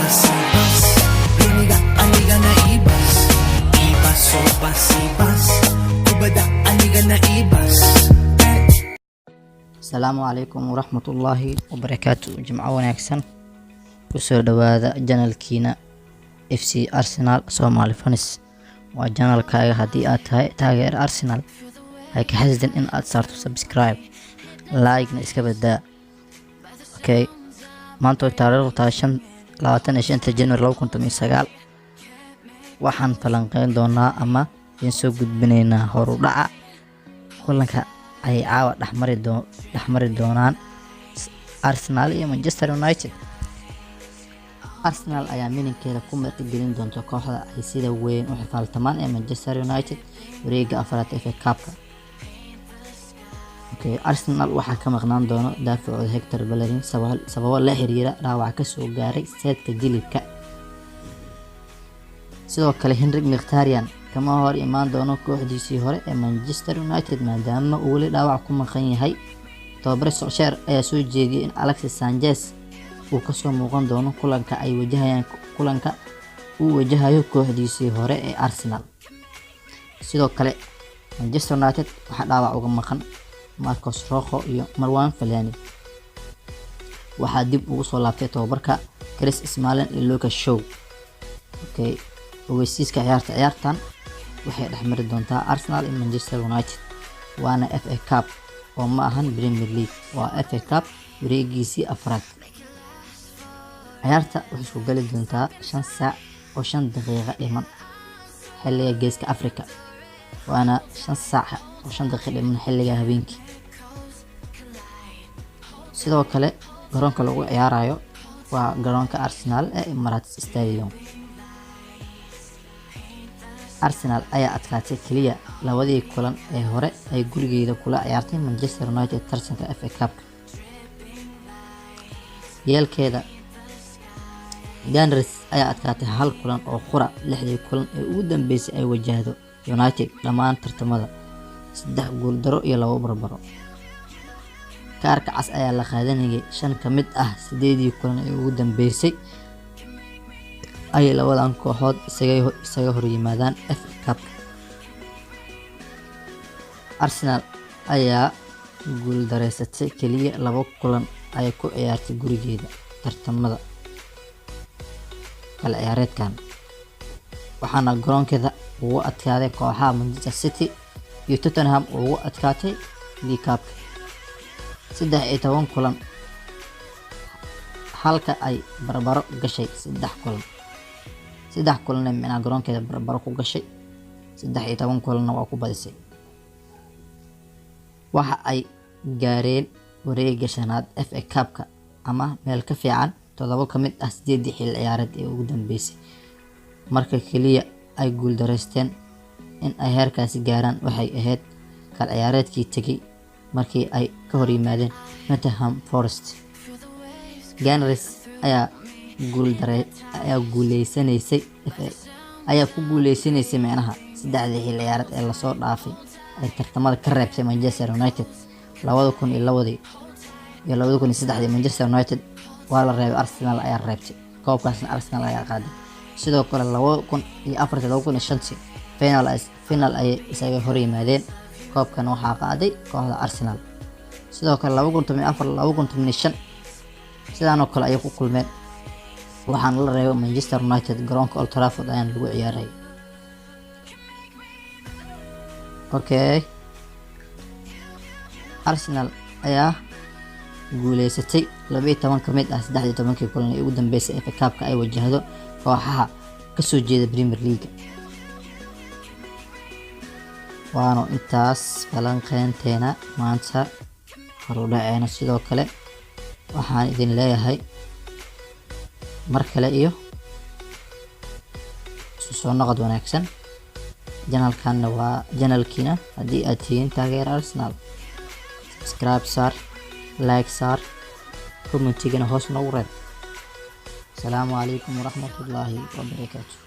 ibas Luniga aniga na ibas Ibas o basibas Kubada aniga na ibas Asalaamu calaykum waraxmatullaahi wabarakaatu. Jimco wanaagsan. Kusoo dhawaada janalkiina FC Arsenal Somali Fans. Waa janalkaaga haddii aad tahay taageer Arsenal. Hay ka xasdan in aad saarto subscribe, like-na iska badaa. Okay. Maanta way taariikhdu tahay 25 January 2019. Waxaan falanqeyn doonaa ama idin soo gudbinaynaa horudhaca kulanka ay caawa dhexmari doonaan Arsenal iyo Manchester United. Arsenal ayaa mininkeeda ku martigelin doonta kooxda ay sida weyn u xifaaltamaan ee Manchester United wareegga afraad ee FA Cup-ka. Okay, Arsenal waxaa ka maqnaan doono daafacooda Hector Bellerin sababo la xiriira dhaawac ka soo gaaray seedka jilibka. Sidoo kale Henrik Mkhitaryan kama hor imaan doono kooxdiisii hore ee Manchester United maadaama uu weli dhaawac ku maqan yahay. Tababare Solskjaer ayaa soo jeediyay in Alexis Sanchez uu ka soo muuqan doono kulanka uu wajahayo kooxdiisii hore ee Arsenal. Sidoo kale Manchester United waxaa dhaawac uga maqan Marcos Rojo iyo Marwan Fellaini. Waxaa dib ugu soo laabtay tababarka Chris Smalling iyo Lucas Shaw. Okay, ogeysiiska ciyaartan waxay dhexmari doontaa Arsenal iyo Manchester United. Waana FA Cup oo ma ahan Premier League, waa FA Cup wareegiisii afraad. Ciyaarta waxay soo gali doontaa 5 saac oo 5 daqiiqo dhiman xilliga Geeska Afrika. Waana 5 saac oo 5 daqiiqo dhiman xilliga habeenkii. Sidoo kale garoonka lagu ciyaarayo waa garoonka Arsenal ee Emirates Stadium. Arsenal ayaa adkaatay kaliya labadii kulan ee hore ay gurigeeda kula ciyaartay Manchester United tartanka FA Cup. Yeelkeeda Gunners ayaa adkaatay hal kulan oo qura 6 kulan ee ugu dambeysay ay wajahdo United dhammaan tartamada 3 gool daro iyo 2 barbaro. Kaarka cas ayaa la qaadanayay 5 ka mid ah 8 kulan ee ugu dambeysay ay labadan kooxood isaga hor yimaadaan FA Cup. Arsenal ayaa guul dareysatay kaliya 2 kulan ay ku ciyaartay gurigeeda tartamada kala ciyaareedkan, waxaana garoonkeeda ugu adkaaday kooxaha Manchester City iyo Tottenham ugu adkaatay League Cup 13 kulan halka ay barbaro gashay 3 kulan. 3 kulan ee garoonkeeda barbaro ku gashay, 13 kulanna waa ku badisay. Waxa ay gaareen wareegga shanaad FA Cup-ka ama meel ka fiican 7 ka mid ah 8 xil ciyaareed ee ugu dambeysay. Marka kaliya ay guul dareysteen in ay heerkaasi gaaraan waxay ahayd kala ciyaareedkii tagay markii ay ka hor yimaadeen Nottingham Forest. Gunners ayaa ku guuleysanaysay meelaha 3 xil ciyaareed ee lasoo dhaafay ay tartamada ka reebtay Manchester United 2002 iyo 2003. Manchester United waa la reebay, Arsenal ayaa reebtay. Koobkaasna Arsenal ayaa qaaday. Sidoo kale 2004-2005 final ay isaga hor yimaadeen. Koobkan waxaa qaaday kooxda Arsenal. Sidoo kale 2014-2015 sidaan oo kale ay ku kulmeen, waxaana la reebay Manchester United garoonka Old Trafford ayaan lagu ciyaaray. Okay, Arsenal ayaa guuleysatay 12 ka mid ah 13 kulan ee ugu dambeysay FA Cup-ka ay wajahdo kooxaha ka soo jeeda Premier League. waana intaas falanqeynteena maanta horudhaceena. Sidoo kale waxaan idin leeyahay mar kale iyo soo noqod wanaagsan. Janalkan waa janalkiina haddii aad tihiin taageer Arsenal, subscribe saar, like saar, commentigana hoos noogu reeb. Asalaamu calaykum waraxmatullaahi wabarakaatuh.